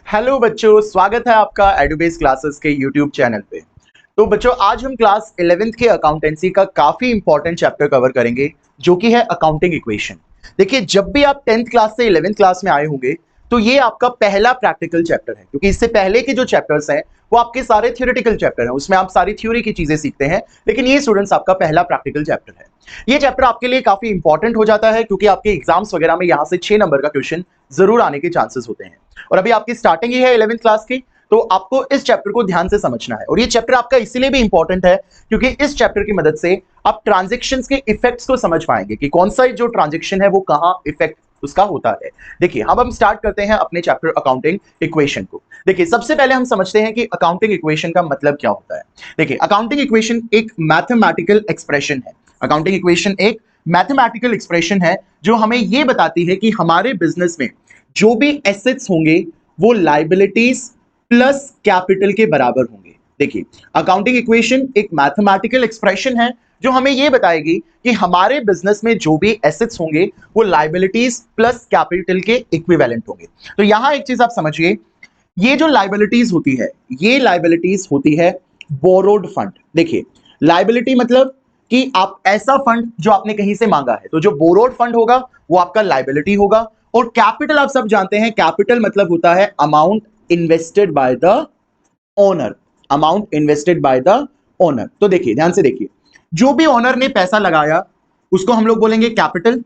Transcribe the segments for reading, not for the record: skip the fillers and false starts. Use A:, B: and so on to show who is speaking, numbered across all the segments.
A: Hello बच्चों, स्वागत है आपका एडुबेस क्लासेस के यूट्यूब चैनल पे। तो बच्चों, आज हम क्लास 11th के अकाउंटेंसी का काफी इंपॉर्टेंट चैप्टर कवर करेंगे, जो कि है अकाउंटिंग इक्वेशन। देखिए, जब भी आप 10th क्लास से 11th क्लास में आए होंगे तो ये आपका पहला प्रैक्टिकल चैप्टर है, क्योंकि इससे पहले के जो चैप्टर्स हैं वो आपके सारे थ्योरेटिकल चैप्टर हैं, उसमें आप सारी थ्योरी की चीजें सीखते हैं। लेकिन ये स्टूडेंट्स आपका पहला प्रैक्टिकल चैप्टर है। ये चैप्टर आपके लिए काफी इंपॉर्टेंट हो जाता है, क्योंकि आपके एग्जाम्स वगैरह में यहाँ से 6 नंबर का क्वेश्चन जरूर आने के चांसेस होते हैं। और अभी आपकी स्टार्टिंग ही है 11th क्लास की, तो आपको इस चैप्टर को ध्यान से समझना है। और ये चैप्टर आपका इसीलिए भी इंपॉर्टेंट है क्योंकि इस चैप्टर की मदद से आप ट्रांजैक्शंस के इफेक्ट्स को समझ पाएंगे कि कौन सा जो ट्रांजैक्शन है वो कहां इफेक्ट उसका होता है। देखिए, अब हम स्टार्ट करते हैं अपने चैप्टर अकाउंटिंग इक्वेशन को। देखिए, सबसे पहले हम समझते हैं कि अकाउंटिंग इक्वेशन का मतलब क्या होता है। देखिए, अकाउंटिंग इक्वेशन एक मैथमेटिकल एक्सप्रेशन है। अकाउंटिंग इक्वेशन एक मैथमेटिकल एक्सप्रेशन है जो हमें यह बताती है कि हमारे बिजनेस में जो भी एसेट्स होंगे वो लायबिलिटीज प्लस कैपिटल के बराबर होंगे। देखिए, अकाउंटिंग इक्वेशन एक मैथमेटिकल एक्सप्रेशन है जो हमें यह बताएगी कि हमारे बिजनेस में जो भी एसेट्स होंगे वो लायबिलिटीज प्लस कैपिटल के इक्विवेलेंट होंगे। तो यहां एक चीज आप समझिए, ये जो लायबिलिटीज होती है ये लायबिलिटीज होती है बोरोड फंड। देखिए, लायबिलिटी मतलब कि आप ऐसा फंड जो आपने कहीं से मांगा है, तो जो बोरोड फंड होगा वो आपका लायबिलिटी होगा। और कैपिटल आप सब जानते हैं, कैपिटल मतलब होता है amount invested by the owner. Amount invested by the owner. तो देखिए, ध्यान से देखिए, जो भी ओनर ने पैसा लगाया उसको हम लोग बोलेंगे कैपिटल,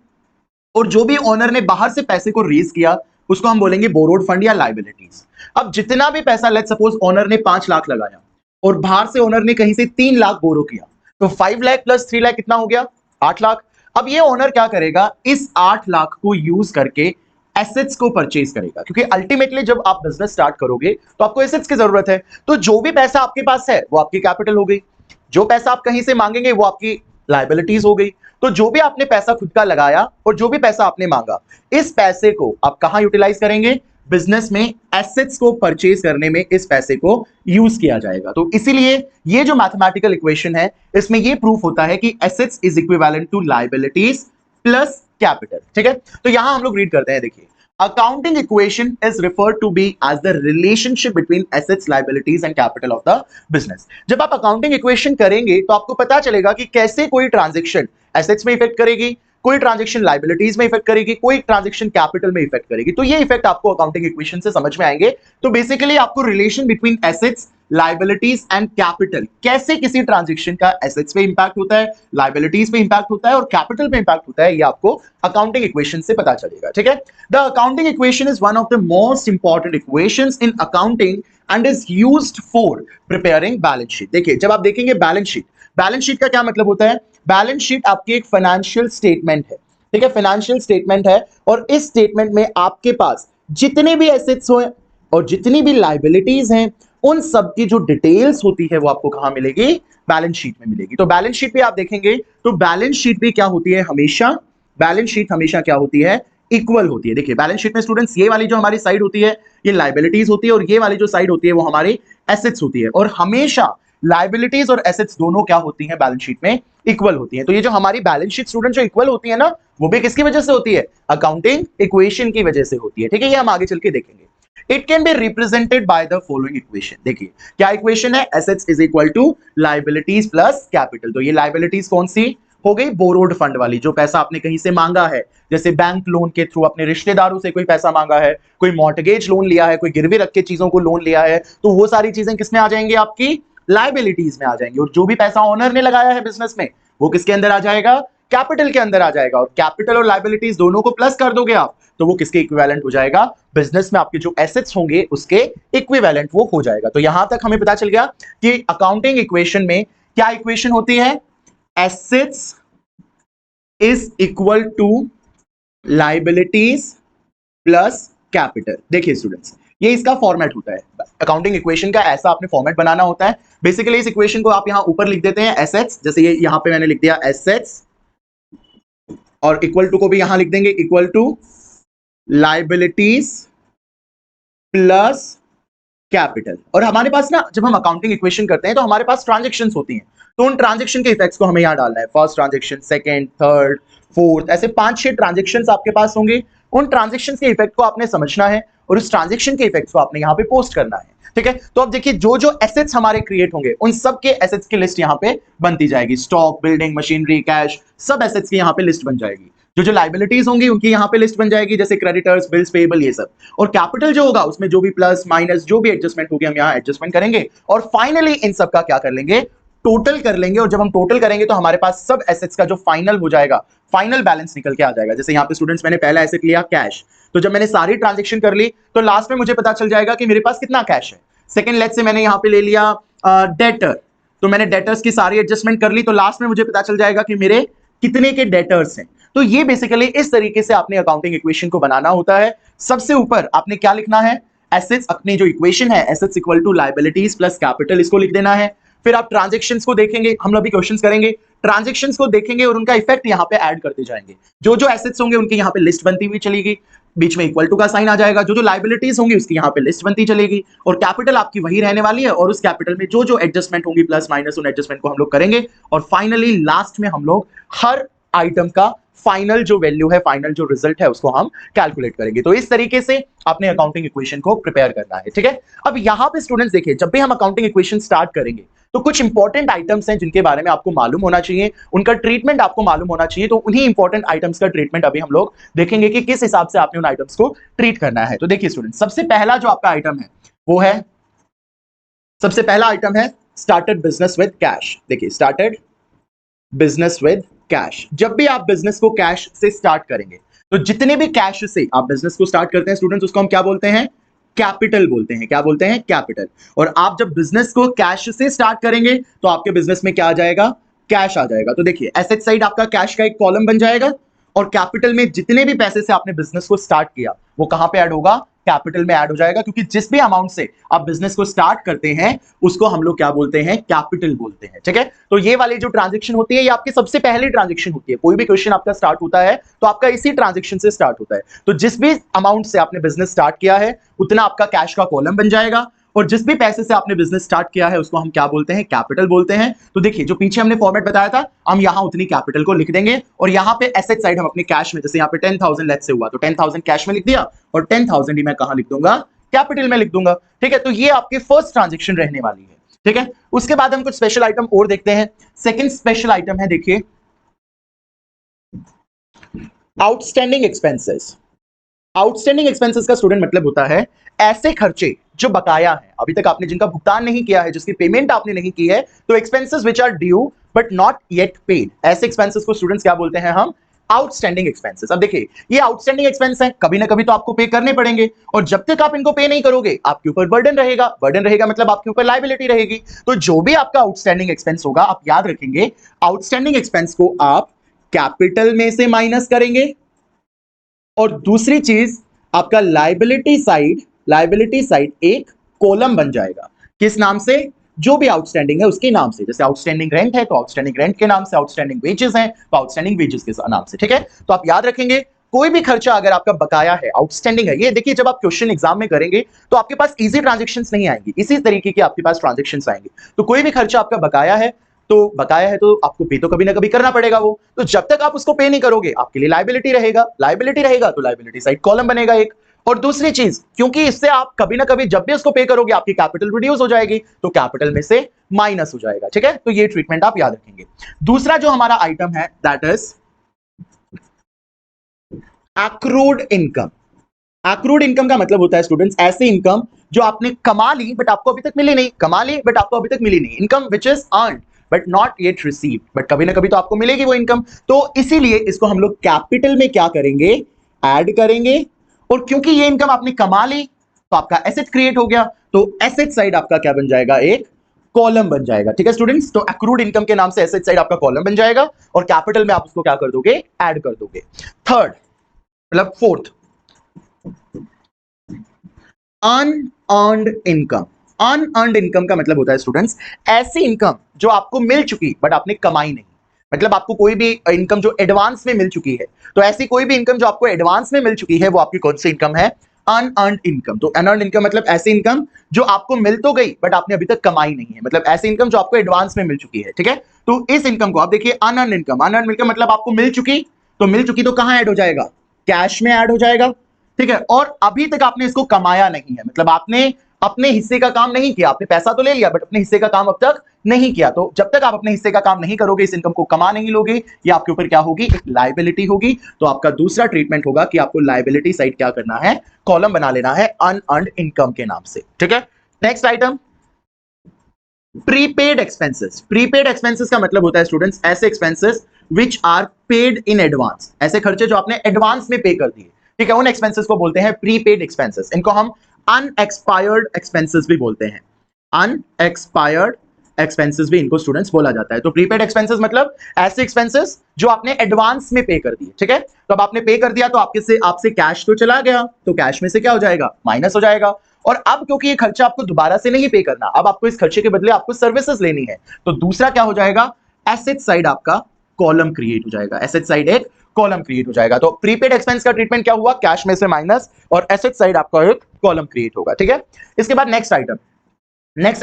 A: और जो भी ओनर ने बाहर से पैसे को रेज किया उसको हम बोलेंगे बोरोड फंड या लायबिलिटीज। अब जितना भी पैसा, लेट्स सपोज ओनर ने 5 लाख लगाया और बाहर से ओनर ने कहीं से 3 लाख बोरो किया, तो 5 लाख प्लस 3 लाख कितना हो गया? 8 लाख। अब ये ओनर क्या करेगा, इस 8 लाख को यूज करके एसेट्स को परचेज करेगा, क्योंकि अल्टीमेटली जब आप बिजनेस स्टार्ट करोगे तो आपको एसेट्स की जरूरत है। तो जो भी पैसा आपके पास है वो आपकी कैपिटल हो गई, जो पैसा आप कहीं से मांगेंगे वो आपकी लायबिलिटीज हो गई। तो जो भी आपने पैसा खुद का लगाया और जो भी पैसा आपने मांगा, इस पैसे को आप कहां यूटिलाइज करेंगे? बिजनेस में एसेट्स को परचेज करने में इस पैसे को यूज किया जाएगा। तो इसीलिए ये जो मैथमेटिकल इक्वेशन है इसमें ये प्रूफ होता है कि assets is equivalent to liabilities plus capital. ठीक है, तो यहां हम लोग रीड करते हैं। देखिए, accounting equation is referred to be as the relationship between assets, liabilities and capital of the business। जब आप अकाउंटिंग इक्वेशन करेंगे तो आपको पता चलेगा कि कैसे कोई ट्रांजैक्शन एसेट्स में इफेक्ट करेगी, कोई ट्रांजैक्शन लायबिलिटीज में इफेक्ट करेगी, कोई ट्रांजैक्शन कैपिटल में इफेक्ट करेगी। तो ये इफेक्ट आपको अकाउंटिंग इक्वेशन से समझ में आएंगे। तो बेसिकली आपको relation between assets, liabilities and capital, कैसे किसी ट्रांजैक्शन का एसेट्स पे इंपैक्ट होता है, लायबिलिटीज पे इंपैक्ट होता है और कैपिटल पे इंपैक्ट होता है, ये आपको अकाउंटिंग इक्वेशन से पता चलेगा। ठीक है, the accounting equation is one of the most important equations in accounting and is used for preparing balance sheet. देखिए, जब आप देखेंगे बैलेंस शीट, बैलेंस शीट का क्या मतलब होता है? बैलेंस शीट आपकी एक फाइनेंशियल स्टेटमेंट है। ठीक है, फाइनेंशियल स्टेटमेंट है और इस स्टेटमेंट में आपके पास जितने भी एसेट्स हो और जितनी भी लायबिलिटीज हैं उन सब की जो डिटेल्स होती है वो आपको कहां मिलेगी? बैलेंस शीट में मिलेगी। तो बैलेंस शीट पे आप देखेंगे तो बैलेंस शीट पे क्या होती है? हमेशा बैलेंस शीट हमेशा क्या होती है? इक्वल होती है। देखिए, बैलेंस शीट में स्टूडेंट्स ये वाली जो हमारी साइड होती है ये लायबिलिटीज होती है और ये वाली जो साइड होती है वो हमारी एसेट्स होती है। और हमेशा लायबिलिटीज और एसेट्स दोनों क्या होती हैं? बैलेंस शीट में इक्वल होती है। तो ये जो हमारी बैलेंस शीट स्टूडेंट जो इक्वल होती है ना, वो भी किसकी वजह से होती है? अकाउंटिंग इक्वेशन की वजह से होती है। ठीक है, ये हम आगे चल के देखेंगे। It can be represented by the following equation। देखिए, क्या इक्वेशन है? Assets is equal to liabilities plus capital। तो ये liabilities कौन सी हो गई? बोरोड फंड वाली, जो पैसा आपने कहीं से मांगा है, जैसे बैंक लोन के थ्रू अपने रिश्तेदारों से कोई पैसा मांगा है, कोई मॉर्टगेज लोन लिया है, कोई गिरवी रख के चीजों को लोन लिया है, तो वो सारी चीजें किसमें आ जाएंगी? आपकी लायबिलिटीज में आ जाएंगी। और जो भी पैसा ओनर ने लगाया है बिजनेस में वो किसके अंदर आ जाएगा? कैपिटल के अंदर आ जाएगा। और कैपिटल और लायबिलिटीज दोनों को प्लस कर दोगे आप तो वो किसके इक्विवेलेंट हो जाएगा? बिजनेस में आपके जो एसेट्स होंगे उसके इक्विवेलेंट वो हो जाएगा। तो यहां तक हमें पता चल गया कि अकाउंटिंग इक्वेशन में क्या इक्वेशन होती है? Assets is equal to liabilities plus capital. देखिए स्टूडेंट्स, ये इसका फॉर्मेट होता है। अकाउंटिंग इक्वेशन का ऐसा आपने फॉर्मेट बनाना होता है। बेसिकली इस इक्वेशन को आप यहां ऊपर लिख देते हैं एसेट्स, जैसे ये यहां पे मैंने लिख दिया एसेट्स, और इक्वल टू को भी यहां लिख देंगे equal to liabilities plus capital. और हमारे पास ना, जब हम अकाउंटिंग इक्वेशन करते हैं तो हमारे पास ट्रांजैक्शंस होती हैं, तो उन ट्रांजैक्शन के इफेक्ट्स को हमें यहां डालना है। First transaction, second, third, fourth, ऐसे 5-6 ट्रांजैक्शंस आपके पास होंगे। उन ट्रांजैक्शंस के इफेक्ट को आपने समझना है और उस ट्रांजेक्शन के इफेक्ट्स को आपने यहाँ पे पोस्ट करना है। ठीक है, तो अब देखिए जो जो एसेट्स हमारे क्रिएट होंगे उन सब के एसेट्स की लिस्ट यहाँ पे बनती जाएगी। स्टॉक, बिल्डिंग, मशीनरी, कैश, सब एसेट्स की यहाँ पे लिस्ट बन जाएगी। जो जो लाइबिलिटीज होंगी उनकी यहाँ पे लिस्ट बन जाएगी, जैसे क्रेडिटर्स, बिल्स पेबल, ये सब। और कैपिटल जो होगा उसमें जो भी प्लस माइनस जो भी एडजस्टमेंट होगी हम यहाँ एडजस्टमेंट करेंगे और फाइनली इन सब का क्या कर लेंगे, टोटल कर लेंगे। और जब हम टोटल करेंगे तो हमारे पास सब एसेट्स का जो फाइनल हो जाएगा, फाइनल बैलेंस निकल के आ जाएगा। जैसे यहाँ पे स्टूडेंट्स मैंने पहला एसेट लिया कैश, तो जब मैंने सारी ट्रांजेक्शन कर ली तो लास्ट में मुझे पता चल जाएगा कि मेरे पास कितना कैश है। सेकंड लेट से मैंने यहाँ पे ले लिया डेटर, तो मैंने डेटर्स की सारी एडजस्टमेंट कर ली, तो लास्ट में मुझे पता चल जाएगा कि मेरे कितने के डेटर्स हैं। तो ये बेसिकली इस तरीके से आपने अकाउंटिंग इक्वेशन को बनाना होता है। सबसे ऊपर आपने क्या लिखना है, एसेट्स, अपनी जो इक्वेशन है assets equal to liabilities plus capital, इसको लिख देना है। फिर आप ट्रांजेक्शंस को देखेंगे, हम अभी क्वेश्चंस करेंगे, ट्रांजेक्शंस को देखेंगे और उनका इफेक्ट यहाँ पे ऐड करते जाएंगे। जो जो एसेट्स होंगे उनकी यहाँ पे लिस्ट बनती हुई चलेगी, बीच में इक्वल टू का साइन आ जाएगा। जो जो लायबिलिटीज होंगी उसकी यहाँ पे लिस्ट बनती चलेगी और कैपिटल आपकी वही रहने वाली है और उस कैपिटल में जो जो एडजस्टमेंट होंगी प्लस माइनस उन एडजस्टमेंट को हम लोग करेंगे और फाइनली लास्ट में हम लोग हर आइटम का फाइनल जो वैल्यू है, फाइनल जो रिजल्ट है उसको हम कैलकुलेट करेंगे। तो इस तरीके से आपने अकाउंटिंग इक्वेशन को प्रिपेयर करना है। ठीक है, अब यहां पे स्टूडेंट्स देखिए, जब भी हम अकाउंटिंग इक्वेशन स्टार्ट करेंगे तो कुछ इंपॉर्टेंट आइटम्स हैं जिनके बारे में आपको मालूम होना चाहिए, उनका ट्रीटमेंट आपको मालूम होना चाहिए। तो उन्हीं इंपॉर्टेंट आइटम्स का ट्रीटमेंट अभी हम लोग देखेंगे कि किस हिसाब से आपने उन आइटम्स को ट्रीट करना है। तो देखिए स्टूडेंट, सबसे पहला जो आपका आइटम है वो है, सबसे पहला आइटम है स्टार्टेड बिजनेस विद कैश। देखिए, स्टार्टेड बिजनेस विद कैश। जब भी आप बिजनेस को कैश से स्टार्ट करेंगे तो जितने भी कैश से आप बिजनेस को स्टार्ट करते हैं स्टूडेंट्स, उसको हम क्या बोलते हैं, कैपिटल बोलते हैं। क्या बोलते हैं, कैपिटल। और आप जब बिजनेस को कैश से स्टार्ट करेंगे तो आपके बिजनेस में क्या आ जाएगा, कैश आ जाएगा। तो देखिए, एसेट साइड आपका कैश का एक कॉलम बन जाएगा और कैपिटल में जितने भी पैसे से आपने बिजनेस को स्टार्ट किया वो कहां पे ऐड होगा, कैपिटल में ऐड हो जाएगा। क्योंकि जिस भी अमाउंट से आप बिजनेस को स्टार्ट करते हैं उसको हम लोग क्या बोलते हैं, कैपिटल बोलते हैं। ठीक है, तो ये वाली जो ट्रांजैक्शन होती है ये आपकी सबसे पहली ट्रांजैक्शन होती है। कोई भी क्वेश्चन आपका स्टार्ट होता है तो आपका इसी ट्रांजैक्शन से स्टार्ट होता है। तो जिस भी अमाउंट से आपने बिजनेस स्टार्ट किया है उतना आपका कैश का कॉलम बन जाएगा और जिस भी पैसे से आपने बिजनेस स्टार्ट किया है उसको हम क्या बोलते हैं, कैपिटल बोलते हैं। तो देखिए, जो पीछे हमने फॉर्मेट बताया था, हम यहां उतनी कैपिटल को लिख देंगे और यहां पे एसेट साइड हम अपने कैश में, जैसे यहां पे 10,000 लेट से हुआ तो 10,000 कैश में लिख दिया और 10,000 ही मैं कहां लिख दूंगा, कैपिटल में लिख दूंगा। ठीक है, तो ये आपकी फर्स्ट ट्रांजेक्शन रहने वाली है। ठीक है, उसके बाद हम कुछ स्पेशल आइटम और देखते हैं। सेकंड स्पेशल आइटम है, देखिए, आउटस्टैंडिंग एक्सपेंसेस। आउटस्टैंडिंग एक्सपेंसेस का स्टूडेंट मतलब होता है ऐसे खर्चे जो बकाया है, अभी तक आपने जिनका भुगतान नहीं किया है, जिसकी पेमेंट आपने नहीं की है। तो expenses which are due but not yet paid, ऐसे एक्सपेंसेस को स्टूडेंट्स क्या बोलते हैं हम, आउटस्टैंडिंग एक्सपेंसेस। अब देखिए, ये आउटस्टैंडिंग एक्सपेंस है, कभी ना कभी तो आपको पे करने पड़ेंगे और जब तक आप इनको पे नहीं करोगे आपके ऊपर बर्डन रहेगा। बर्डन रहेगा मतलब आपके ऊपर लायबिलिटी रहेगी। तो जो भी आपका आउटस्टैंडिंग एक्सपेंस होगा, आप याद रखेंगे, आउटस्टैंडिंग एक्सपेंस को आप कैपिटल में से माइनस करेंगे और दूसरी चीज आपका लायबिलिटी साइड एक कॉलम बन जाएगा। किस नाम से, जो भी आउटस्टैंडिंग है उसके नाम से। जैसे आउटस्टैंडिंग रेंट है तो आउटस्टैंडिंग रेंट के नाम से, आउटस्टैंडिंग वेजेस हैं तो आउटस्टैंडिंग वेजेस के नाम से। ठीक है, तो आप याद रखेंगे, कोई भी खर्चा अगर आपका बकाया है, आउटस्टैंडिंग है, ये देखिए जब आप क्वेश्चन एग्जाम में करेंगे तो आपके पास इजी ट्रांजैक्शंस नहीं आएंगी, इसी तरीके के आपके पास ट्रांजैक्शंस आएंगे। तो कोई भी खर्चा आपका बकाया है तो आपको पे तो कभी ना कभी करना पड़ेगा वो। तो जब तक आप उसको पे नहीं करोगे आपके लिए लायबिलिटी रहेगा तो लायबिलिटी साइड कॉलम बनेगा एक। और दूसरी चीज, क्योंकि इससे आप कभी ना कभी जब भी उसको पे करोगे आपकी कैपिटल रिड्यूस हो जाएगी तो कैपिटल में से माइनस हो जाएगा। ठीक है, तो ये ट्रीटमेंट आप याद रखेंगे। दूसरा जो हमारा आइटम है that is accrued income. Accrued income का मतलब होता है स्टूडेंट्स ऐसी इनकम जो आपने कमा ली बट आपको अभी तक मिली नहीं, income which is earned but not yet received, but कभी ना कभी तो आपको मिलेगी वो इनकम। तो इसीलिए इसको हम लोग कैपिटल में क्या करेंगे, ऐड करेंगे। और क्योंकि ये इनकम आपने कमा ली तो आपका एसेट क्रिएट हो गया, तो एसेट साइड आपका क्या बन जाएगा, एक कॉलम बन जाएगा। ठीक है स्टूडेंट्स, तो एक्रूड इनकम के नाम से एसेट साइड आपका कॉलम बन जाएगा और कैपिटल में आप उसको क्या कर दोगे, ऐड कर दोगे। थर्ड मतलब fourth, unearned income. Unearned income का मतलब होता है स्टूडेंट्स ऐसी इनकम जो आपको मिल चुकी बट आपने कमाई नहीं, मतलब आपको कोई भी इनकम जो एडवांस में मिल चुकी है, तो ऐसी कोई भी इनकम जो आपको एडवांस में मिल चुकी है वो आपकी कौन सी इनकम है, अनअर्न्ड इनकम। तो अनअर्न्ड इनकम मतलब ऐसी इनकम जो आपको मिल तो गई बट आपने अभी तक कमाई नहीं है, मतलब ऐसी इनकम जो आपको एडवांस में मिल चुकी है। ठीक है, तो इस इनकम को आप देखिए अनअर्न्ड इनकम मतलब आपको मिल चुकी तो कहां ऐड हो जाएगा, कैश में ऐड हो जाएगा। ठीक है, और अभी तक आपने इसको कमाया नहीं है, मतलब आपने अपने हिस्से का काम नहीं किया, आपने पैसा तो ले लिया बट अपने हिस्से का काम अब तक नहीं किया। तो जब तक आप अपने हिस्से का काम नहीं करोगे, इस इनकम को कमा नहीं लोगे, ये आपके ऊपर क्या होगी, एक लायबिलिटी होगी। तो आपका दूसरा ट्रीटमेंट होगा कि आपको लायबिलिटी साइड क्या करना है, कॉलम बना लेना है अनअर्न्ड इनकम के नाम से। ठीक है, next item, prepaid expenses. Prepaid expenses का मतलब होता है स्टूडेंट्स ऐसे expenses which are paid in advance, ऐसे खर्चे जो आपने एडवांस में पे कर दिए। ठीक है, उन एक्सपेंसेस को बोलते हैं प्रीपेड एक्सपेंसेस। इनको हम अनएक्सपायर्ड एक्सपेंसेस भी बोलते हैं, अनएक्सपायर्ड एक्सपेंसेस भी इनको स्टूडेंट्स बोला जाता है। तो प्रीपेड एक्सपेंसेस मतलब ऐसे एक्सपेंसेस जो आपने एडवांस में पे कर दिए। ठीक है, तो अब आपने पे कर दिया तो आपसे कैश तो चला गया, तो कैश में से क्या हो जाएगा, माइनस हो जाएगा। और अब क्योंकि ये खर्चा आपको दोबारा से नहीं पे करना, अब आपको इस खर्चे के बदले आपको सर्विसेज लेनी है, तो दूसरा क्या हो जाएगा, एसेट साइड आपका कॉलम क्रिएट हो जाएगा, एसेट साइड एक कॉलम क्रिएट हो जाएगा। तो प्रीपेड एक्सपेंस का ट्रीटमेंट क्या हुआ, कैश में से माइनस, और एसेट साइड आपका एक कॉलम क्रिएट होगा। ठीक है, इसके बाद नेक्स्ट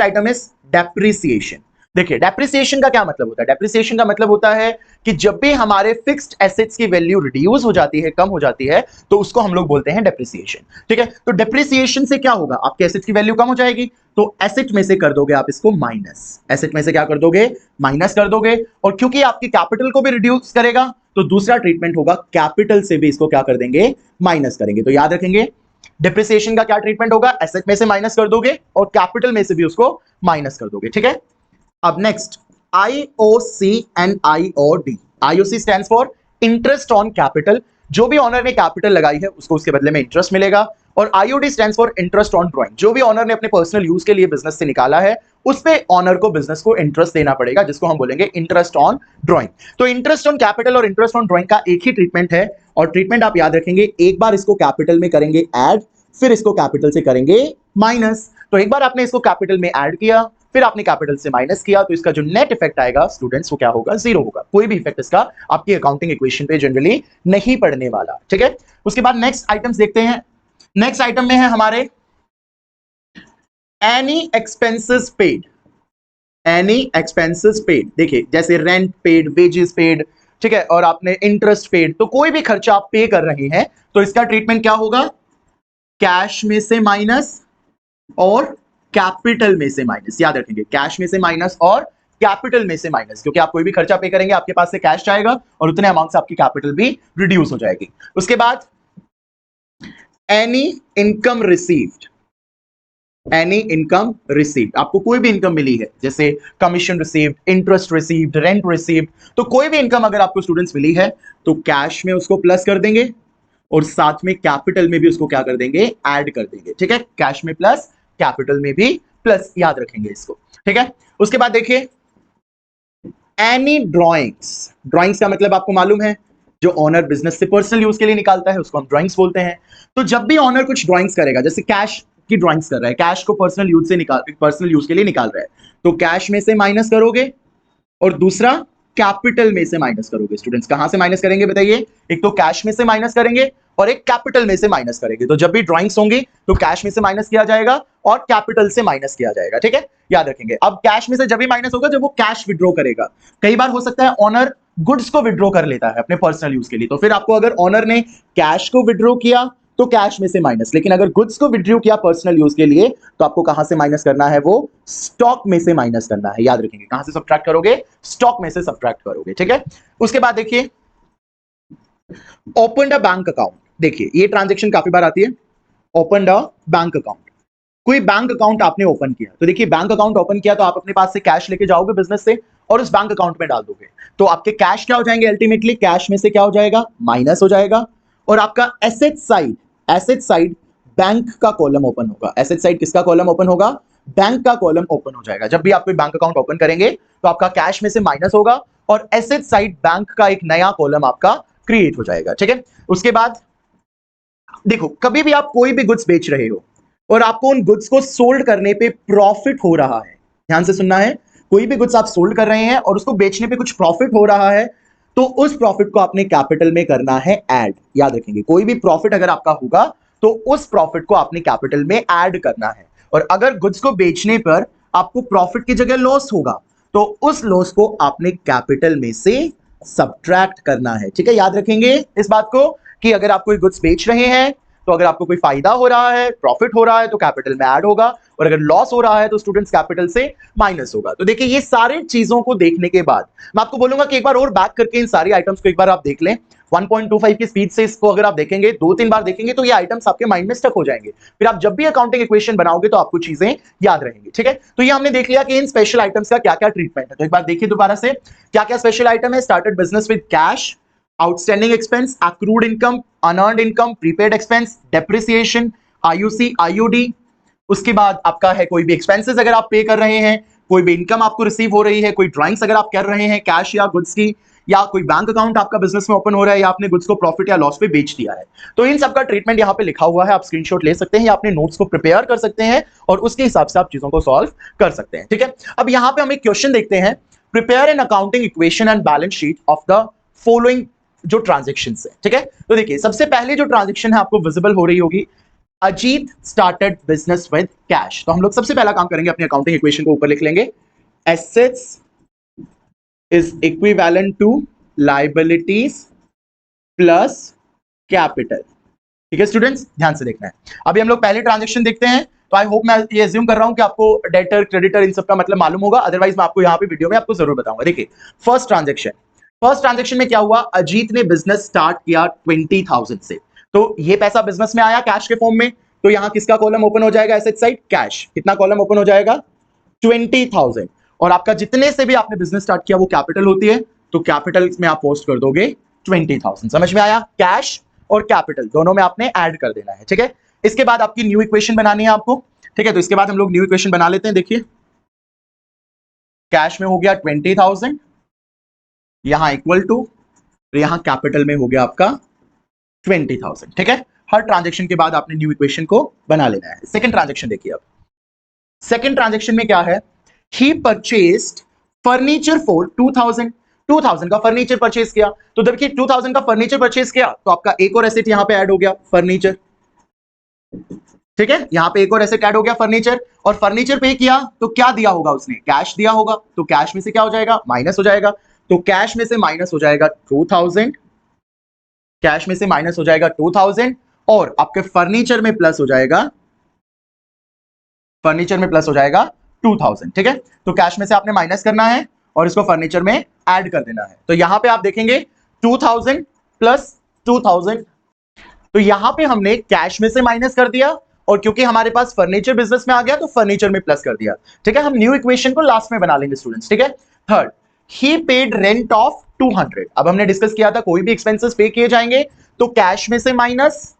A: आइटम इज डेप्रिसिएशन। देखिए डेप्रिसिएशन का क्या मतलब होता है, डेप्रिसिएशन का मतलब होता है कि जब भी हमारे फिक्स्ड एसेट्स की वैल्यू रिड्यूस हो जाती है, कम हो जाती है, तो उसको हम लोग बोलते हैं डेप्रिसिएशन। ठीक है, तो डेप्रिसिएशन से क्या होगा, आपके एसेट्स की वैल्यू कम हो जाएगी, तो एसेट में से कर दोगे आप इसको माइनस, एसेट में से क्या कर दोगे, माइनस कर दोगे। और क्योंकि आपकी कैपिटल को भी रिड्यूस करेगा, तो दूसरा ट्रीटमेंट होगा कैपिटल से भी इसको क्या कर देंगे, माइनस करेंगे। तो याद रखेंगे डिप्रिसिएशन का क्या ट्रीटमेंट होगा, एसेट में से माइनस कर दोगे और कैपिटल में से भी उसको माइनस कर दोगे। ठीक है, अब next IOC and IOD. IOC stands for interest on capital, जो भी ऑनर ने कैपिटल लगाई है उसको उसके बदले में इंटरेस्ट मिलेगा। और IOD stands for interest on drawing, जो भी ऑनर ने अपने पर्सनल यूज के लिए बिजनेस से निकाला है उस पे ऑनर को बिजनेस को इंटरेस्ट देना पड़ेगा, जिसको हम बोलेंगे इंटरेस्ट ऑन ड्राइंग। तो इंटरेस्ट ऑन कैपिटल और इंटरेस्ट ऑन ड्राइंग का एक ही ट्रीटमेंट है, और ट्रीटमेंट आप याद रखेंगे, एक बार इसको कैपिटल में करेंगे ऐड, फिर इसको कैपिटल से करेंगे माइनस। तो एक बार आपने इसको कैपिटल में ऐड किया, फिर आपने कैपिटल से माइनस किया, तो इसका जो नेट इफेक्ट आएगा स्टूडेंट्स वो क्या होगा, जीरो होगा। कोई भी इफेक्ट इसका आपकी अकाउंटिंग इक्वेशन पे जनरली नहीं पड़ने वाला। ठीक है, उसके बाद नेक्स्ट आइटम्स देखते हैं। नेक्स्ट आइटम में है हमारे any expenses paid, any expenses paid. देखिए जैसे रेंट पेड, वेजेस पेड, ठीक है, और आपने इंटरेस्ट पेड, तो कोई भी खर्चा आप पे कर रहे हैं तो इसका ट्रीटमेंट क्या होगा, कैश में से माइनस और कैपिटल में से माइनस। याद रखेंगे कैश में से माइनस और कैपिटल में से माइनस, क्योंकि आप कोई भी खर्चा पे करेंगे आपके पास से कैश जाएगा और उतने अमाउंट से आपकी कैपिटल भी रिड्यूस हो जाएगी। उसके बाद any income received, any income received, आपको कोई भी इनकम मिली है जैसे commission received, interest received, rent received, तो कोई भी इनकम अगर आपको स्टूडेंट्स मिली है तो कैश में उसको प्लस कर देंगे और साथ में कैपिटल में भी उसको क्या कर देंगे, ऐड कर देंगे। ठीक है, कैश में प्लस, कैपिटल में भी प्लस, याद रखेंगे इसको। ठीक है, उसके बाद देखिए एनी ड्राइंग्स। ड्राइंग्स का मतलब आपको मालूम है, जो ऑनर बिजनेस से पर्सनल यूज के लिए निकालता है उसको हम ड्राइंग्स बोलते हैं। तो जब भी ऑनर कुछ ड्राइंग्स करेगा, जैसे कैश की ड्राइंग्स कर रहा है, कैश को पर्सनल यूज से पर्सनल यूज के लिए निकाल रहा है, तो कैश में से माइनस करोगे और दूसरा कैपिटल में से माइनस करोगे। स्टूडेंट्स कहां से माइनस करेंगे बताइए, एक तो कैश में से माइनस करेंगे और एक कैपिटल में से माइनस करेंगे। तो जब भी ड्राइंग्स होंगी तो कैश में से माइनस किया जाएगा और कैपिटल से माइनस किया जाएगा। ठीक है, याद रखेंगे। अब कैश में से जब भी माइनस होगा जब वो कैश विड्रॉ करेगा। कई बार हो सकता है ऑनर गुड्स को विड्रॉ कर लेता है अपने पर्सनल यूज के लिए, तो फिर आपको अगर ऑनर ने कैश को विड्रॉ किया तो कैश में से माइनस, लेकिन अगर गुड्स को विड्रॉ किया पर्सनल यूज के लिए तो आपको कहां से माइनस करना है, वो स्टॉक में से माइनस करना है। याद रखेंगे कहां से सब्ट्रैक्ट करोगे, स्टॉक में से सब्ट्रैक्ट करोगे। ठीक है, उसके बाद देखिए ओपन द बैंक अकाउंट। देखिए ये ट्रांजैक्शन काफी बार आती है, ओपन द बैंक अकाउंट। कोई बैंक अकाउंट आपने ओपन किया, तो देखिए बैंक अकाउंट ओपन किया तो आप अपने पास से कैश लेके जाओगे बिजनेस से और उस बैंक अकाउंट में डाल दोगे, तो आपके कैश क्या हो जाएंगे, अल्टीमेटली कैश में से क्या हो जाएगा, माइनस हो जाएगा। और आपका एसेट साइड बैंक का कॉलम ओपन होगा। एसेट साइड किसका कॉलम ओपन होगा, बैंक का कॉलम ओपन हो जाएगा। जब भी आप कोई बैंक अकाउंट ओपन करेंगे तो आपका कैश में से माइनस होगा और एसेट साइड बैंक का एक नया कॉलम आपका क्रिएट हो जाएगा। ठीक है, उसके बाद देखो कभी भी आप कोई भी गुड्स बेच रहे हो और आपको उन गुड्स को सोल्ड करने पे प्रॉफिट हो रहा है, ध्यान से सुनना है, कोई भी गुड्स आप सोल्ड कर रहे हैं और उसको बेचने पे कुछ प्रॉफिट हो रहा है तो उस प्रॉफिट को आपने कैपिटल में करना है ऐड। याद रखेंगे कोई भी प्रॉफिट अगर आपका होगा तो उस प्रॉफिट को आपने कैपिटल में ऐड करना है, और अगर गुड्स को बेचने पर आपको प्रॉफिट की जगह लॉस होगा तो उस लॉस को आपने कैपिटल में से सब्ट्रैक्ट करना है। ठीक है, याद रखेंगे इस बात को कि अगर आप कोई गुड्स बेच रहे हैं तो अगर आपको कोई फायदा हो रहा है, प्रॉफिट हो रहा है, तो कैपिटल में ऐड होगा, और अगर लॉस हो रहा है तो स्टूडेंट्स कैपिटल से माइनस होगा। तो देखिए ये सारी चीजों को देखने के बाद मैं आपको बोलूंगा कि एक बार और बैक करके इन सारी आइटम्स को एक बार आप देख लें। 1.25 की स्पीड से इसको अगर आप देखेंगे, 2-3 बार देखेंगे तो ये आइटम्स आपके माइंड में स्टक हो जाएंगे। फिर आप जब भी अकाउंटिंग इक्वेशन बनाओगे तो आपको चीजें याद रहेंगी। ठीक है, तो ये हमने देख लिया कि इन स्पेशल आइटम्स का क्या क्या ट्रीटमेंट है। तो एक बार देखिए दोबारा से क्या क्या स्पेशल आइटम है। Started business with cash, outstanding expense, accrued income, unearned income, prepaid expense, depreciation, IUC, IUD. उसके बाद आपका है कोई भी एक्सपेंसेस अगर आप पे कर रहे हैं, कोई भी इनकम आपको रिसीव हो रही है, कोई ड्राइंग्स अगर आप कर रहे हैं कैश या गुड्स की, या कोई बैंक अकाउंट आपका बिजनेस में ओपन हो रहा है, या आपने गुड्स को प्रॉफिट या लॉस पे बेच दिया है, तो इन सब का ट्रीटमेंट यहाँ पे लिखा हुआ है। आप स्क्रीनशॉट ले सकते हैं या अपने नोट्स को प्रिपेयर कर सकते हैं और उसके हिसाब से आप चीजों को सॉल्व कर सकते हैं। ठीक है, अब यहाँ पे हम एक क्वेश्चन देखते हैं। Prepare an accounting equation and balance sheet of the following जो ट्रांजेक्शन है। ठीक है, तो देखिए सबसे पहले जो ट्रांजेक्शन है आपको विजिबल हो रही होगी, Ajit started business with cash. तो हम लोग सबसे पहला काम करेंगे, अपनी अकाउंटिंग इक्वेशन को ऊपर लिख लेंगे, assets is equivalent to liabilities plus capital. ठीक है स्टूडेंट्स, ध्यान से देखना है। अभी हम लोग पहले ट्रांजेक्शन देखते हैं। तो आई होप मैं ये अज्यूम कर रहा हूं कि आपको डेटर क्रेडिटर इन सब का मतलब मालूम होगा, अदरवाइज मैं आपको यहाँ पे वीडियो में आपको जरूर बताऊंगा। देखिए फर्स्ट ट्रांजेक्शन में क्या हुआ, अजीत ने बिजनेस स्टार्ट किया 20,000 से। तो ये पैसा बिजनेस में आया कैश के फॉर्म में, तो यहां किसका कॉलम ओपन हो जाएगा, एसेट साइड कैश। कितना कॉलम ओपन हो जाएगा, 20,000। और आपका जितने से भी आपने बिजनेस स्टार्ट किया वो कैपिटल होती है, तो कैपिटल में आप पोस्ट कर दोगे 20,000। समझ में आया, कैश और कैपिटल दोनों में आपने ऐड कर देना है। ठीक है, इसके बाद आपकी न्यू इक्वेशन बनानी है आपको। ठीक है, तो इसके बाद हम लोग न्यू इक्वेशन बना लेते हैं। देखिए कैश में हो गया 20,000, यहां इक्वल टू, यहां कैपिटल में हो गया आपका 20,000। ठीक है, हर ट्रांजेक्शन के बाद आपने न्यू इक्वेशन को बना लेना है। सेकंड ट्रांजेक्शन देखिए, अब सेकंड ट्रांजेक्शन में क्या है, ही परचेस्ड फर्नीचर फॉर 2000 का फर्नीचर परचेज किया। तो देखिए 2000 का फर्नीचर परचेज किया तो आपका एक और एसेट यहां पे ऐड हो गया, फर्नीचर। ठीक है, यहां पे एक और एसेट ऐड हो गया, फर्नीचर। और फर्नीचर पे किया तो क्या दिया होगा उसने, कैश दिया होगा, तो कैश में से क्या हो जाएगा, माइनस हो जाएगा। तो कैश में से माइनस हो जाएगा 2000, कैश में से माइनस हो जाएगा 2000, और आपके फर्नीचर में प्लस हो जाएगा, फर्नीचर में प्लस हो जाएगा 2000। ठीक है, तो कैश में से आपने माइनस करना है और इसको फर्नीचर में ऐड कर देना है। तो यहां पे आप देखेंगे 2000 प्लस 2000, तो यहां पे हमने कैश में से माइनस कर दिया, और क्योंकि हमारे पास फर्नीचर बिजनेस में आ गया तो फर्नीचर में प्लस कर दिया। ठीक है, हम न्यू इक्वेशन को लास्ट में बना लेंगे स्टूडेंट्स। ठीक है, third, he paid rent of 200। अब हमने डिस्कस किया था कोई भी एक्सपेंसेस पे किए जाएंगे तो कैश में से माइनस,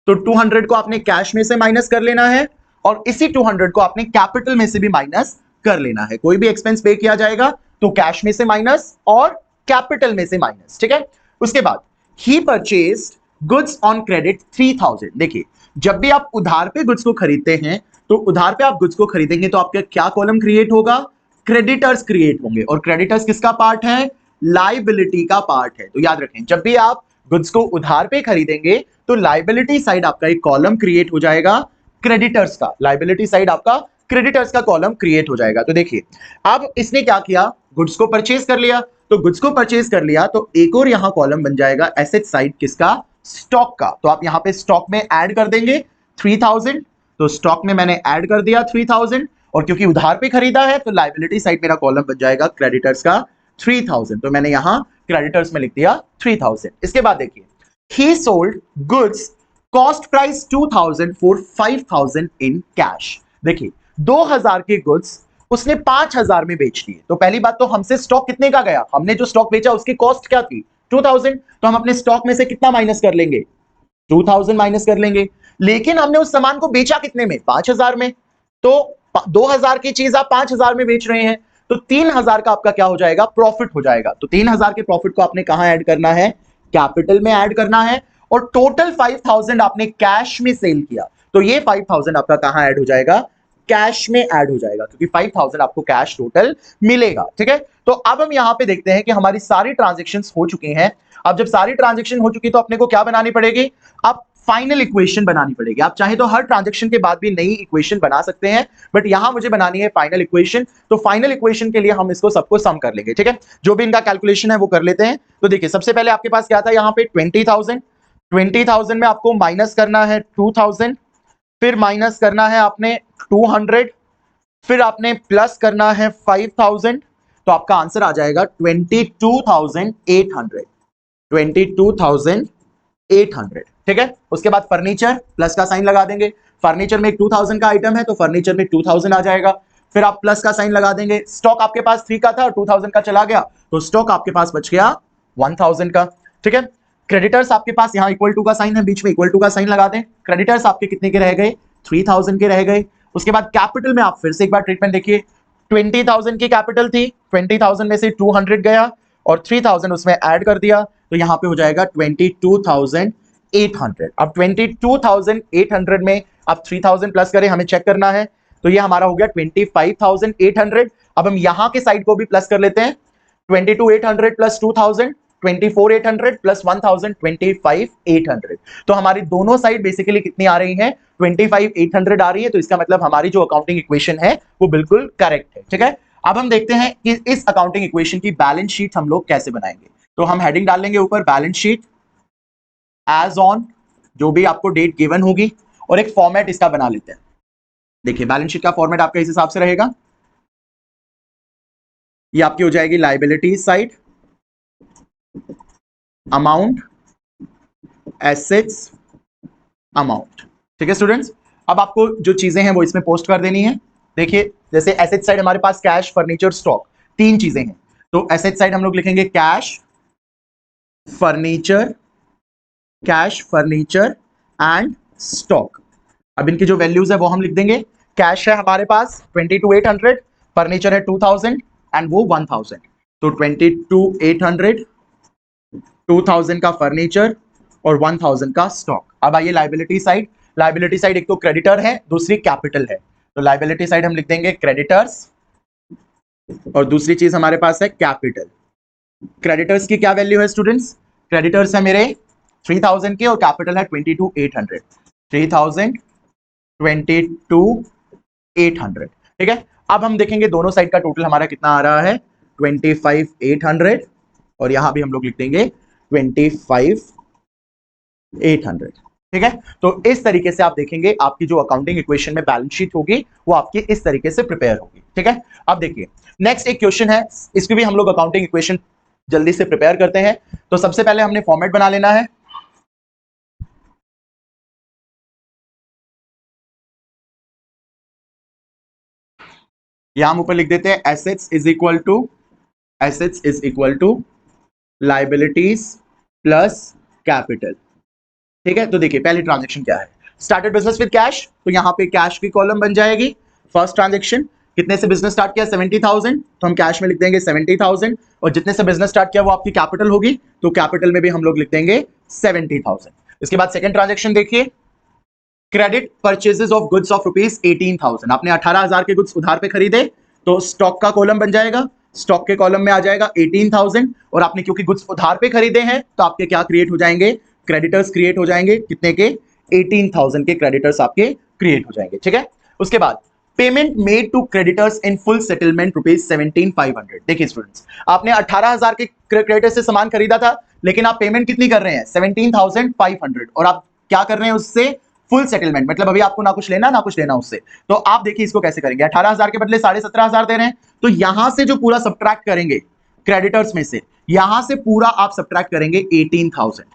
A: तो 200 को आपने कैश में से माइनस कर लेना है, और इसी 200 को आपने कैपिटल में से भी माइनस कर लेना है। कोई भी एक्सपेंस पे किया जाएगा तो कैश में से माइनस और कैपिटल में से माइनस। ठीक है, उसके बाद ही परचेज्ड गुड्स ऑन क्रेडिट 3000। देखिए जब भी आप उधार पे गुड्स को खरीदते हैं तो उधार पे आप गुड्स को खरीदेंगे तो आपका क्या कॉलम क्रिएट होगा, क्रेडिटर्स क्रिएट होंगे। और क्रेडिटर्स किसका पार्ट है, लायबिलिटी का पार्ट है। तो याद रखें जब भी आप गुड्स को उधार पे खरीदेंगे तो लायबिलिटी साइड आपका एक कॉलम क्रिएट हो जाएगा क्रेडिटर्स का, लायबिलिटी साइड आपका क्रेडिटर्स का कॉलम क्रिएट हो जाएगा। तो देखिए अब इसने क्या किया, गुड्स को परचेज कर लिया, तो गुड्स को परचेज कर लिया तो एक और यहां कॉलम बन जाएगा एसेट साइड किसका, स्टॉक का। तो आप यहां पे स्टॉक में ऐड कर देंगे 3000, तो स्टॉक में मैंने ऐड कर दिया 3000, और क्योंकि उधार पे खरीदा है तो लायबिलिटी साइड मेरा कॉलम बन जाएगा क्रेडिटर्स का 3000, तो मैंने यहां क्रेडिटर्स में लिख दिया 3000। इसके बाद देखिए ही sold goods cost price 2000 for 5000 in cash. देखिए 2000 के गुड्स उसने 5000 में बेच दिए। तो पहली बात तो हमसे स्टॉक कितने का गया, हमने जो स्टॉक बेचा उसकी कॉस्ट क्या थी 2000, तो हम अपने स्टॉक में से कितना माइनस कर लेंगे, 2000 माइनस कर लेंगे। लेकिन हमने उस सामान को बेचा कितने में, 5000 में। तो 2000 की चीज आप 5000 में बेच रहे हैं तो 3000 का आपका क्या हो जाएगा, प्रॉफिट हो जाएगा। तो 3000 के प्रॉफिट को आपने कहां ऐड करना है, कैपिटल में ऐड करना है। और टोटल 5000 आपने कैश में सेल किया तो ये 5000 आपका कहां ऐड हो जाएगा, कैश में ऐड हो जाएगा, क्योंकि 5000 आपको कैश टोटल मिलेगा। ठीक है, तो अब हम यहां पे देखते हैं कि हमारी सारी ट्रांजैक्शंस हो चुकी हैं। अब जब सारी ट्रांजैक्शन हो चुकी तो अपने को क्या बनानी पड़ेगी, अब फाइनल इक्वेशन बनानी पड़ेगी। आप चाहे तो हर ट्रांजैक्शन के बाद भी नई इक्वेशन बना सकते हैं, बट यहां मुझे बनानी है फाइनल इक्वेशन। तो फाइनल इक्वेशन के लिए हम इसको सबको सम कर लेंगे। ठीक है, जो भी इनका कैलकुलेशन है वो कर लेते हैं। तो देखिए सबसे पहले आपके पास क्या था, यहां पे 20,000, 20,000 में आपको माइनस करना है 2,000, फिर माइनस करना है आपने 200, फिर आपने प्लस करना है 5,000, तो आपका आंसर आ जाएगा 22,800। 22,800, ठीक है। उसके बाद फर्नीचर, प्लस का साइन लगा देंगे। फर्नीचर में एक 2,000 का आइटम है तो फर्नीचर में 2,000 आ जाएगा, फिर आप प्लस का साइन लगा देंगे। स्टॉक आपके पास 3 का था, 2,000 का चला गया, तो स्टॉक आपके पास बच गया 1,000 का, ठीक है। क्रेडिटर्स आपके पास यहाँ इक्वल टू का साइन है, बीच में इक्वल टू का साइन लगा दें। क्रेडिटर्स आपके कितने के रह गए? 3,000 के रह गए। उसके बाद कैपिटल में आप फिर से एक बार ट्रीटमेंट देखिए। 20,000 की कैपिटल थी, 20,000 में से 200 गया और 3,000 उसमें ऐड कर दिया, तो यहां पे हो जाएगा 22,800। अब 22,800 में आप 3,000 प्लस करें, हमें चेक करना है, तो ये हमारा हो गया 25,800। अब हम यहां के साइड को भी प्लस कर लेते हैं। 22,800 प्लस 2,000, 24,800 प्लस 1,000, 25,800। तो हमारी दोनों साइड बेसिकली कितनी आ रही है? 25,800 आ रही है। तो इसका मतलब हमारी जो अकाउंटिंग इक्वेशन है वो बिल्कुल करेक्ट है, ठीक है। अब हम देखते हैं कि इस अकाउंटिंग इक्वेशन की बैलेंस शीट हम लोग कैसे बनाएंगे। तो हम हेडिंग डाल लेंगे ऊपर बैलेंस शीट एज ऑन, जो भी आपको डेट गिवन होगी, और एक फॉर्मेट इसका बना लेते हैं। देखिए बैलेंस शीट का फॉर्मेट आपका इस हिसाब से रहेगा। ये आपकी हो जाएगी liability side, amount, assets, amount, ठीक है स्टूडेंट्स। अब आपको जो चीजें हैं वो इसमें पोस्ट कर देनी है। देखिए जैसे एसेट साइड हमारे पास कैश, फर्नीचर, स्टॉक, 3 चीजें हैं। तो एसेट साइड हम लोग लिखेंगे cash, furniture, cash, furniture and stock. अब इनकी जो वैल्यूज है वो हम लिख देंगे। कैश है हमारे पास 22,800, फर्नीचर है 2,000 एंड वो 1,000, तो 22,800, 2,000 का फर्नीचर और 1,000 का स्टॉक। अब आइए लायबिलिटी साइड। लायबिलिटी साइड एक तो क्रेडिटर है, दूसरी कैपिटल है, तो लायबिलिटी साइड हम लिख देंगे क्रेडिटर्स और दूसरी चीज हमारे पास है कैपिटल। क्रेडिटर्स की क्या वैल्यू है स्टूडेंट्स? क्रेडिटर्स है मेरे 3,000 के और कैपिटल है 22,800। 3,000, 22,800, ठीक है। अब हम देखेंगे दोनों साइड का टोटल हमारा कितना आ रहा है, 25,800, और यहां भी हम लोग लिख देंगे 25,800, ठीक है। तो इस तरीके से आप देखेंगे आपकी जो अकाउंटिंग इक्वेशन में बैलेंस शीट होगी वो आपकी इस तरीके से प्रिपेयर होगी, ठीक है। अब देखिए नेक्स्ट एक क्वेश्चन है, इसकी भी हम लोग अकाउंटिंग इक्वेशन जल्दी से प्रिपेयर करते हैं। तो सबसे पहले हमने फॉर्मेट बना लेना है। यहां हम ऊपर लिख देते हैं assets is equal to liabilities plus capital, ठीक है। तो देखिए पहली ट्रांजेक्शन क्या है, स्टार्टेड बिजनेस विद कैश, तो यहां पे कैश की कॉलम बन जाएगी। फर्स्ट ट्रांजेक्शन, कितने से बिजनेस स्टार्ट किया? 70,000, तो हम कैश में लिख देंगे 70,000, और जितने से बिजनेस स्टार्ट किया वो आपकी कैपिटल होगी, तो कैपिटल में भी हम लोग लिख देंगे 70,000। इसके बाद सेकंड ट्रांजेक्शन देखिए, credit purchases of goods of ₹18,000, आपने 18,000 के गुड्स उधार पे खरीदे, तो स्टॉक का कॉलम बन जाएगा। स्टॉक के कॉलम में आ जाएगा 18,000, और आपने क्योंकि गुड्स उधार पे खरीदे हैं तो आपके क्या क्रिएट हो जाएंगे? क्रेडिटर्स क्रिएट हो जाएंगे। कितने के? 18,000 के क्रेडिटर्स आपके क्रिएट हो जाएंगे, ठीक है। उसके बाद payment made to creditors in full settlement ₹17,500। देखिए स्टूडेंट्स, आपने 18,000 के क्रेडिटर से सामान खरीदा था, लेकिन आप पेमेंट कितनी कर रहे हैं? 17,500, और आप क्या कर रहे हैं उससे? फुल सेटलमेंट, मतलब अभी आपको ना कुछ लेना ना कुछ लेना उससे। तो आप देखिए इसको कैसे करेंगे, 18,000 के बदले 17,500 दे रहे हैं, तो यहां से जो पूरा सब्ट्रैक्ट करेंगे क्रेडिटर्स में से, यहां से पूरा आप सब्ट्रैक्ट करेंगे 18,000,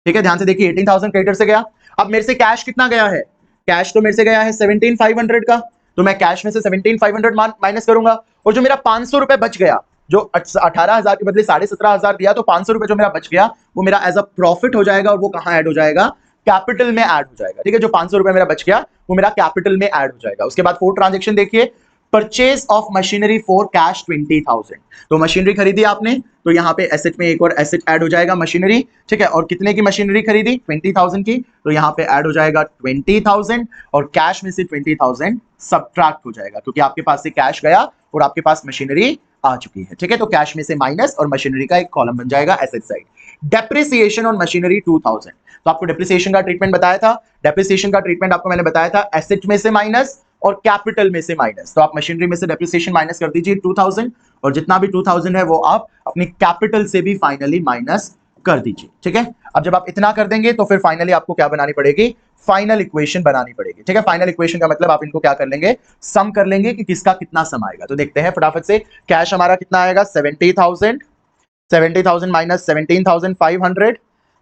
A: ठीक है। ध्यान से देखिए 18,000 क्रेडिटर से गया। अब मेरे से कैश कितना गया है? कैश तो मेरे से गया है 17,500 का, तो मैं कैश में से 17,500 माइनस करूंगा, और जो मेरा 500 रुपए बच गया, जो 18,000 के बदले 17,500 दिया, तो 500 रुपए जो मेरा बच गया वो मेरा एज अ प्रॉफिट हो जाएगा, और वो कहां ऐड हो जाएगा? कैपिटल में ऐड हो जाएगा, ठीक है। जो 500 रुपए मेरा बच गया वो मेरा कैपिटल में ऐड हो जाएगा। उसके बाद फोर्थ ट्रांजेक्शन देखिए, purchase of machinery for cash 20,000, तो मशीनरी खरीदी आपने, तो यहाँ पे एसेट में एक और एसेट ऐड हो जाएगा मशीनरी, ठीक है। और कितने की मशीनरी खरीदी? 20,000 की, तो यहाँ पे ऐड हो जाएगा 20,000, और कैश में से 20,000 सब्ट्रैक्ट हो जाएगा, क्योंकि आपके पास से कैश गया और आपके पास मशीनरी आ चुकी है, ठीक है। तो कैश में से माइनस और मशीनरी का एक कॉलम बन जाएगा asset side. Depreciation on machinery 2,000, तो आपको डेप्रिसिएशन का ट्रीटमेंट बताया था। डेप्रिसिएशन का ट्रीटमेंट आपको मैंने बताया था, एसेट में से माइनस और कैपिटल में से माइनस। तो आप मशीनरी में से डेप्रिसिएशन माइनस कर दीजिए 2,000, और जितना भी 2,000 है वो आप अपनी कैपिटल से भी फाइनली माइनस कर दीजिए। ठीक है, अब जब आप इतना कर देंगे तो फिर फाइनली आपको क्या बनानी पड़ेगी, फाइनल इक्वेशन बनानी पड़ेगी। ठीक है, फाइनल इक्वेशन का मतलब आप इनको क्या कर लेंगे, सम कर लेंगे कि किसका कितना सम आएगा। तो देखते हैं फटाफट से, कैश हमारा कितना आएगा 70,000, 70,000 माइनस 17,500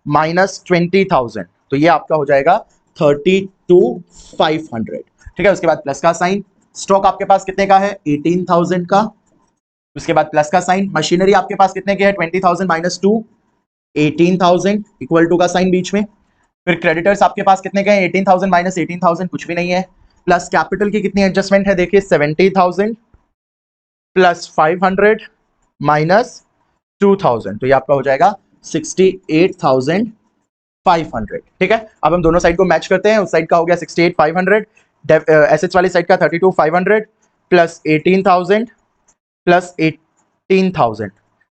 A: माइनस 20,000, तो ये आपका हो जाएगा 32,500। ठीक है, उसके बाद प्लस का साइन, स्टॉक आपके पास कितने का है 18,000 का, उसके बाद प्लस का साइन, मशीनरी आपके पास कितने की है 20,000 माइनस 2 18,000 इक्वल टू का साइन बीच में, फिर क्रेडिटर्स आपके पास कितने के हैं 18,000 माइनस 18,000 कुछ भी नहीं है, प्लस कैपिटल की कितनी एडजस्टमेंट है देखिए 70,000 प्लस 500 माइनस 2,000, तो ये आपका हो जाएगा 68,500। ठीक है, अब हम दोनों साइड को मैच करते हैं, उस साइड का हो गया 68,500, एसेट्स वाली साइड का 32,500 प्लस 18,000 प्लस 18,000,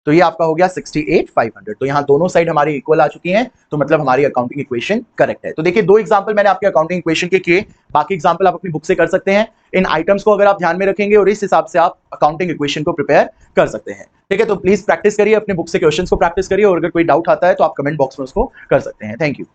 A: तो ये आपका हो गया 68,500। तो यहाँ दोनों साइड हमारी इक्वल आ चुकी हैं, तो मतलब हमारी अकाउंटिंग इक्वेशन करेक्ट है। तो देखिए दो एग्जांपल मैंने आपके अकाउंटिंग इक्वेशन के किए, बाकी एग्जांपल आप अपनी बुक से कर सकते हैं। इन आइटम्स को अगर आप ध्यान में रखेंगे और इस हिसाब से आप अकाउंटिंग इक्वेशन को प्रिपेयर कर सकते हैं। ठीक है, तो प्लीज प्रैक्टिस करिए, अपने बुक से क्वेश्चंस को प्रैक्टिस करिए, और अगर कोई डाउट आता है तो आप कमेंट बॉक्स में उसको कर सकते हैं। Thank you.